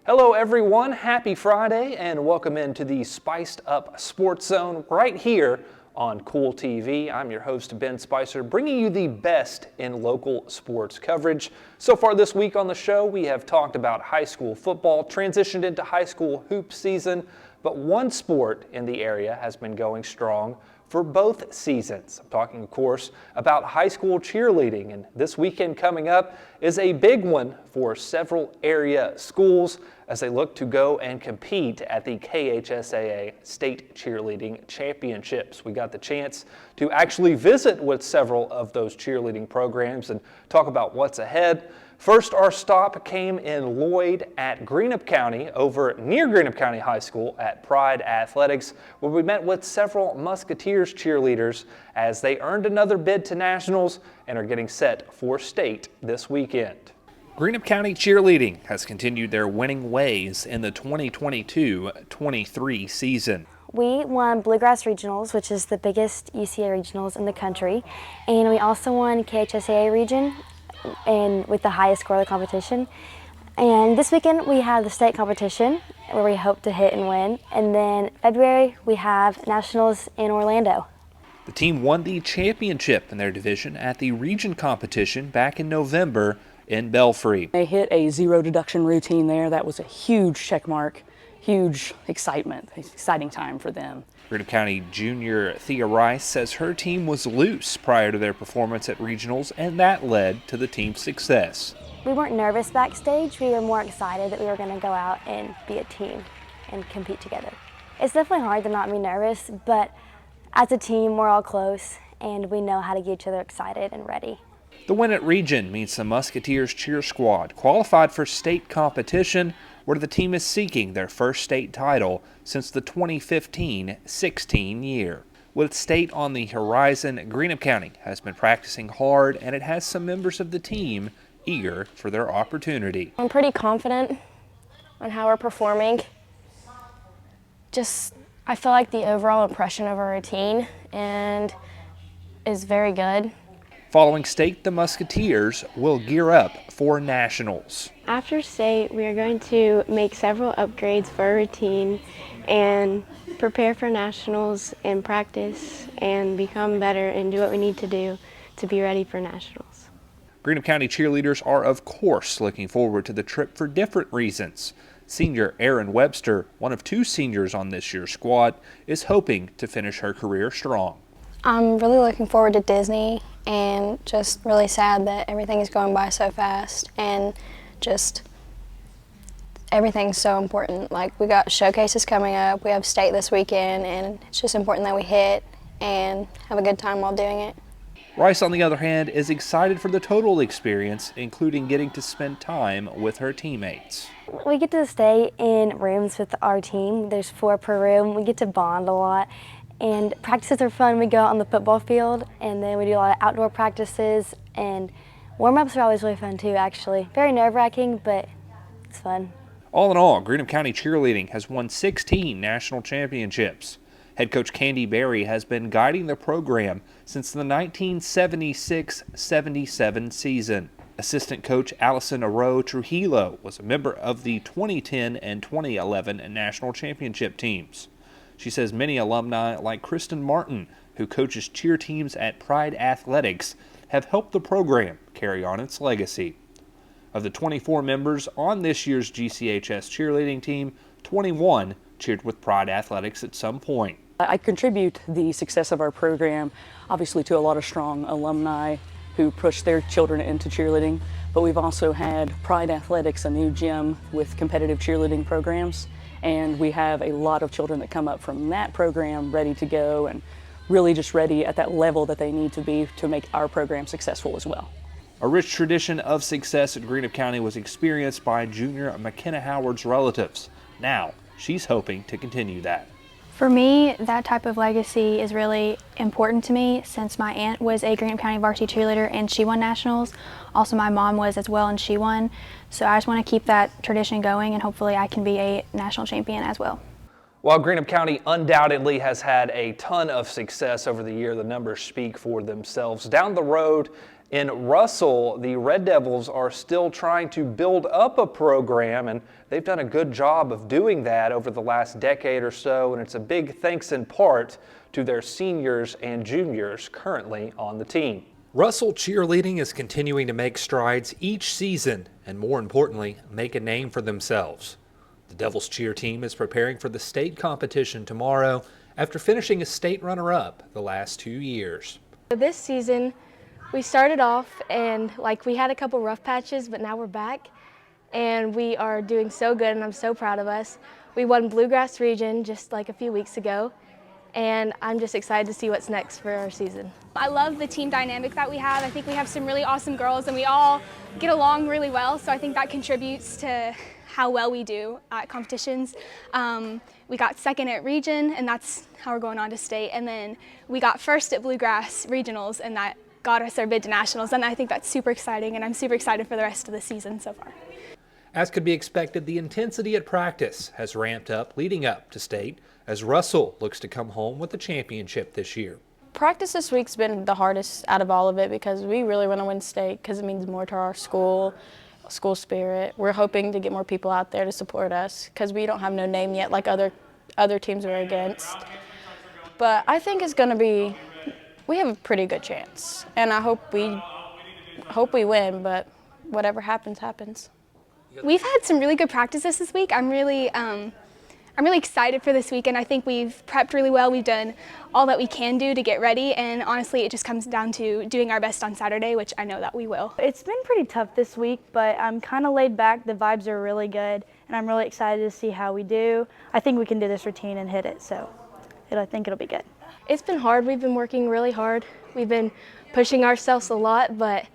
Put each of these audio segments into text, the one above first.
Hello everyone, happy Friday and welcome into the Spiced Up Sports Zone right here on Cool TV. I'm your host Ben Spicer, bringing you the best in local sports coverage. So far this week on the show, we have talked about high school football, transitioned into high school hoop season, but one sport in the area has been going strong for both seasons. I'm talking, of course, about high school cheerleading, and this weekend coming up is a big one for several area schools as they look to go and compete at the KHSAA State Cheerleading Championships. We got the chance to actually visit with several of those cheerleading programs and talk about what's ahead. First, our stop came in Lloyd at Greenup County, over near Greenup County High School at Pride Athletics, where we met with several Musketeers cheerleaders as they earned another bid to nationals and are getting set for state this weekend. Greenup County Cheerleading has continued their winning ways in the 2022-23 season. We won Bluegrass Regionals, which is the biggest UCA regionals in the country, and we also won KHSAA region and with the highest score of the competition. And this weekend we have the state competition where we hope to hit and win, and then February we have nationals in Orlando. The team won the championship in their division at the region competition back in November in Belfry. They hit a zero deduction routine there. That was a huge check mark, huge exciting time for them. Greenup County junior Thea Rice says her team was loose prior to their performance at regionals, and that led to the team's success. We weren't nervous backstage. We were more excited that we were going to go out and be a team and compete together. It's definitely hard to not be nervous, but as a team, we're all close, and we know how to get each other excited and ready. The win at region means the Musketeers cheer squad qualified for state competition, where the team is seeking their first state title since the 2015-16 year. With state on the horizon, Greenup County has been practicing hard, and it has some members of the team eager for their opportunity. I'm pretty confident on how we're performing. I feel like the overall impression of our routine is very good. Following state, the Musketeers will gear up for nationals. After state, we are going to make several upgrades for our routine and prepare for nationals and practice and become better and do what we need to do to be ready for nationals. Greenup County cheerleaders are, of course, looking forward to the trip for different reasons. Senior Erin Webster, one of two seniors on this year's squad, is hoping to finish her career strong. I'm really looking forward to Disney and just really sad that everything is going by so fast and just everything's so important. Like, we got showcases coming up, we have state this weekend, and it's just important that we hit and have a good time while doing it. Rice, on the other hand, is excited for the total experience, including getting to spend time with her teammates. We get to stay in rooms with our team. There's 4 per room. We get to bond a lot. And practices are fun. We go out on the football field, and then we do a lot of outdoor practices, and warm-ups are always really fun too, actually. Very nerve-wracking, but it's fun. All in all, Greenup County Cheerleading has won 16 national championships. Head coach Candy Berry has been guiding the program since the 1976-77 season. Assistant coach Allison Aro Trujillo was a member of the 2010 and 2011 national championship teams. She says many alumni like Kristen Martin, who coaches cheer teams at Pride Athletics, have helped the program carry on its legacy. Of the 24 members on this year's GCHS cheerleading team, 21 cheered with Pride Athletics at some point. I contribute the success of our program, obviously, to a lot of strong alumni who push their children into cheerleading, but we've also had Pride Athletics, a new gym with competitive cheerleading programs. And we have a lot of children that come up from that program ready to go and really just ready at that level that they need to be to make our program successful as well. A rich tradition of success at Greenup County was experienced by junior McKenna Howard's relatives. Now, she's hoping to continue that. For me, that type of legacy is really important to me since my aunt was a Greenup County varsity cheerleader and she won nationals. Also, my mom was as well and she won. So I just want to keep that tradition going and hopefully I can be a national champion as well. While Greenup County undoubtedly has had a ton of success over the year, the numbers speak for themselves. Down the road In Russell, the Red Devils are still trying to build up a program, and they've done a good job of doing that over the last decade or so, and it's a big thanks in part to their seniors and juniors currently on the team. Russell Cheerleading is continuing to make strides each season and, more importantly, make a name for themselves. The Devils cheer team is preparing for the state competition tomorrow after finishing as state runner-up the last 2 years. This season, we started off and we had a couple rough patches, but now we're back and we are doing so good, and I'm so proud of us. We won Bluegrass Region just a few weeks ago, and I'm just excited to see what's next for our season. I love the team dynamic that we have. I think we have some really awesome girls and we all get along really well, so I think that contributes to how well we do at competitions. We got second at region, and that's how we're going on to state, and then we got first at Bluegrass Regionals, and that got us our bid to nationals, and I think that's super exciting, and I'm super excited for the rest of the season so far. As could be expected, the intensity at practice has ramped up leading up to state as Russell looks to come home with the championship this year. Practice this week's been the hardest out of all of it because we really want to win state because it means more to our school spirit. We're hoping to get more people out there to support us because we don't have no name yet like other teams we're against. But I think it's going to be, we have a pretty good chance, and I hope we win, but whatever happens, happens. We've had some really good practices this week. I'm really excited for this weekend. I think we've prepped really well. We've done all that we can do to get ready, and honestly, it just comes down to doing our best on Saturday, which I know that we will. It's been pretty tough this week, but I'm kind of laid back. The vibes are really good, and I'm really excited to see how we do. I think we can do this routine and hit it, so I think it'll be good. It's been hard. We've been working really hard. We've been pushing ourselves a lot, but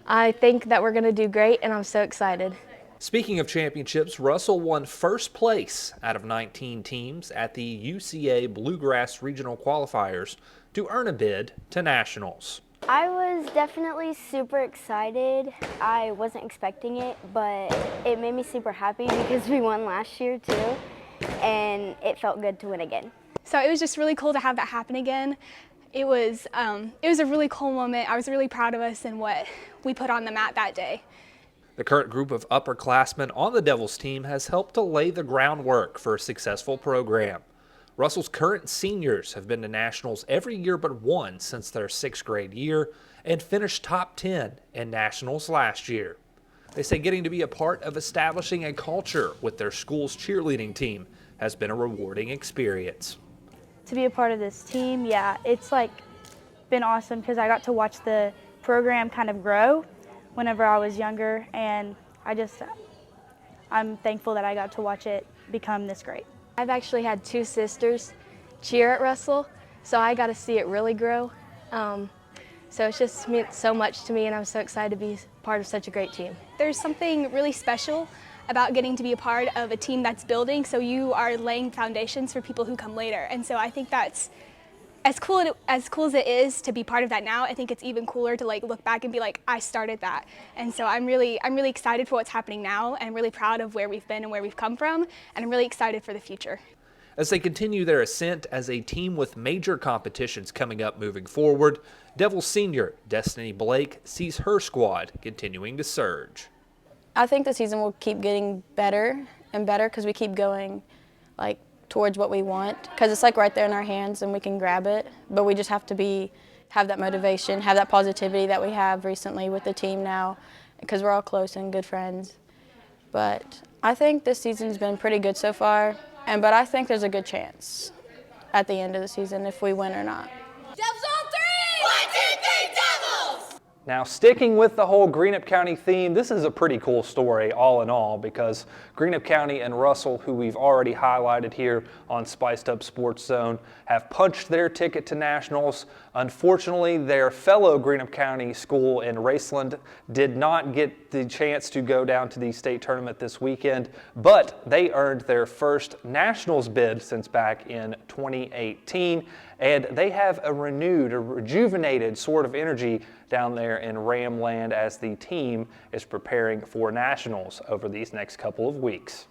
I think that we're going to do great, and I'm so excited. Speaking of championships, Russell won first place out of 19 teams at the UCA Bluegrass Regional Qualifiers to earn a bid to nationals. I was definitely super excited. I wasn't expecting it, but it made me super happy because we won last year too, and it felt good to win again. So it was just really cool to have that happen again. It was a really cool moment. I was really proud of us and what we put on the mat that day. The current group of upperclassmen on the Devils team has helped to lay the groundwork for a successful program. Russell's current seniors have been to nationals every year but one since their 6th grade year and finished top 10 in nationals last year. They say getting to be a part of establishing a culture with their school's cheerleading team has been a rewarding experience. To be a part of this team, yeah, it's been awesome because I got to watch the program kind of grow whenever I was younger, and I'm thankful that I got to watch it become this great. I've actually had 2 sisters cheer at Russell, so I got to see it really grow. So it's just meant so much to me, and I'm so excited to be part of such a great team. There's something really special about getting to be a part of a team that's building, so you are laying foundations for people who come later. And so I think that's as cool as it is to be part of that now. I think it's even cooler to look back and be like, I started that. And so I'm really excited for what's happening now, and really proud of where we've been and where we've come from, and I'm really excited for the future. As they continue their ascent as a team with major competitions coming up moving forward, Devils senior Destiny Blake sees her squad continuing to surge. I think the season will keep getting better and better because we keep going towards what we want, because it's right there in our hands and we can grab it, but we just have to have that motivation, have that positivity that we have recently with the team now, because we're all close and good friends. But I think this season's been pretty good so far, but I think there's a good chance at the end of the season if we win or not. Devils on 3! 1, 2, 3, Devils! Now, sticking with the whole Greenup County theme, this is a pretty cool story all in all, because Greenup County and Russell, who we've already highlighted here on Spiced Up Sports Zone, have punched their ticket to nationals. Unfortunately, their fellow Greenup County school in Raceland did not get the chance to go down to the state tournament this weekend, but they earned their first nationals bid since back in 2018, and they have a rejuvenated sort of energy down there in Ramland as the team is preparing for nationals over these next couple of weeks.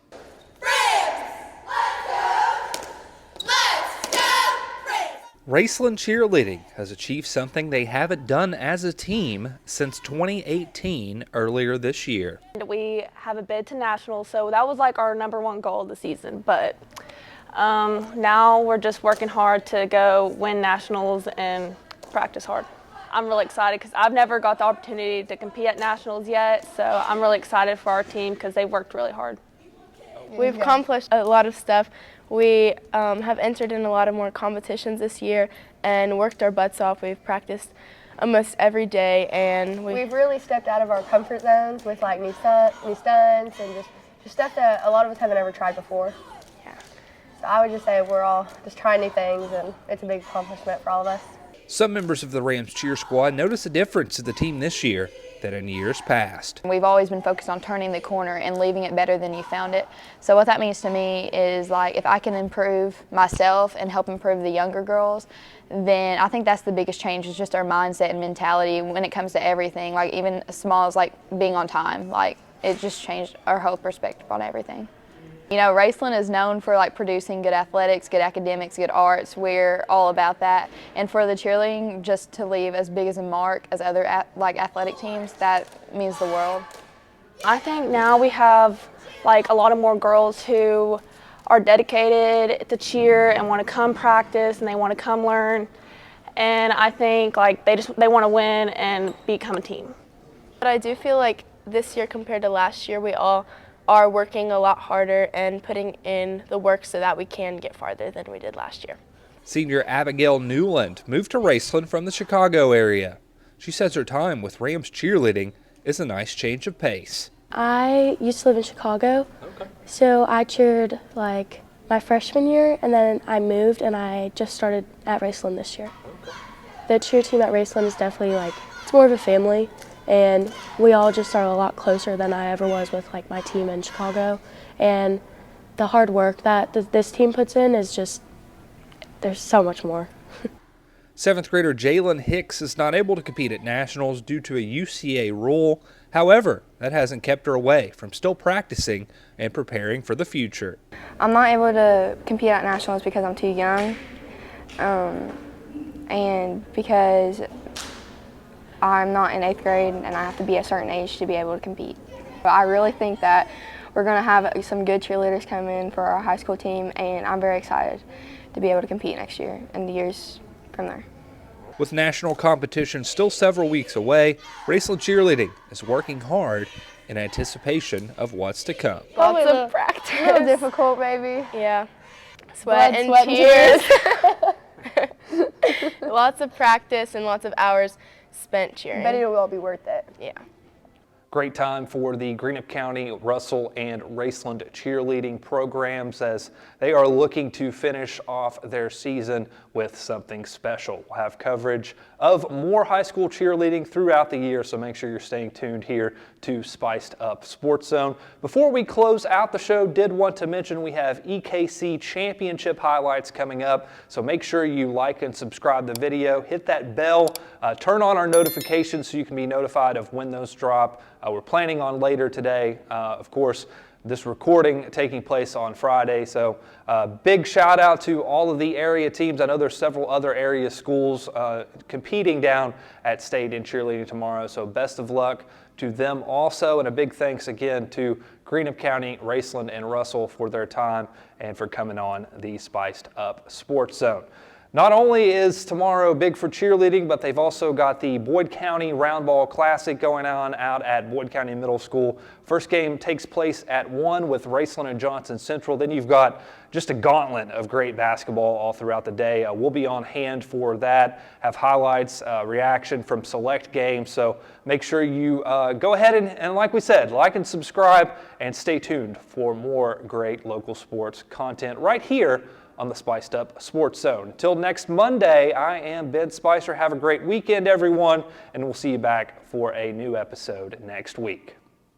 Raceland Cheerleading has achieved something they haven't done as a team since 2018 earlier this year. We have a bid to nationals, so that was like our #1 goal of the season, but now we're just working hard to go win nationals and practice hard. I'm really excited because I've never got the opportunity to compete at nationals yet, so I'm really excited for our team because they've worked really hard. We've accomplished a lot of stuff. We have entered in a lot of more competitions this year and worked our butts off. We've practiced almost every day, and we've really stepped out of our comfort zones with like new stunts and just stuff that a lot of us haven't ever tried before. yeah. So I would just say we're all just trying new things, and it's a big accomplishment for all of us. Some members of the Rams cheer squad notice a difference in the team this year than in years past. We've always been focused on turning the corner and leaving it better than you found it. So what that means to me is like if I can improve myself and help improve the younger girls, then I think that's the biggest change, is just our mindset and mentality when it comes to everything, like even as small as like being on time. Like it just changed our whole perspective on everything. You know, Raceland is known for like producing good athletics, good academics, good arts. We're all about that. And for the cheerleading, just to leave as big as a mark as other athletic teams, that means the world. I think now we have like a lot of more girls who are dedicated to cheer and want to come practice and they want to come learn. And I think like they want to win and become a team. But I do feel like this year compared to last year, we all are working a lot harder and putting in the work so that we can get farther than we did last year. Senior Abigail Newland moved to Raceland from the Chicago area. She says her time with Rams cheerleading is a nice change of pace. I used to live in Chicago, so I cheered like my freshman year, and then I moved and I just started at Raceland this year. The cheer team at Raceland is definitely like, it's more of a family. And we all just are a lot closer than I ever was with like my team in Chicago. And the hard work that this team puts in is just, there's so much more. 7th grader Jalen Hicks is not able to compete at nationals due to a UCA rule. However, that hasn't kept her away from still practicing and preparing for the future. I'm not able to compete at nationals because I'm too young, and because I'm not in 8th grade and I have to be a certain age to be able to compete. But I really think that we're going to have some good cheerleaders come in for our high school team, and I'm very excited to be able to compete next year and the years from there. With national competition still several weeks away, Raceland Cheerleading is working hard in anticipation of what's to come. Lots of practice. A little difficult, maybe. Yeah. Sweat and tears. Lots of practice and lots of hours spent cheering. I bet it'll all be worth it. Yeah. Great time for the Greenup County, Russell, and Raceland cheerleading programs as they are looking to finish off their season with something special. We'll have coverage of more high school cheerleading throughout the year, so make sure you're staying tuned here to Spiced Up Sports Zone. Before we close out the show, did want to mention we have EKC Championship highlights coming up, so make sure you like and subscribe the video, hit that bell, turn on our notifications so you can be notified of when those drop. We're planning on later today, of course, this recording taking place on Friday. So big shout out to all of the area teams. I know there's several other area schools competing down at state in cheerleading tomorrow. So best of luck to them also. And a big thanks again to Greenup County, Raceland, and Russell for their time and for coming on the Spiced Up Sports Zone. Not only is tomorrow big for cheerleading, but they've also got the Boyd County Roundball Classic going on out at Boyd County Middle School. First game takes place at 1 with Raceland and Johnson Central. Then you've got just a gauntlet of great basketball all throughout the day. We'll be on hand for that, have highlights, reaction from select games. So make sure you go ahead and like we said, like and subscribe and stay tuned for more great local sports content right here on the Spiced Up Sports Zone. Until next Monday, I am Ben Spicer. Have a great weekend, everyone, and we'll see you back for a new episode next week.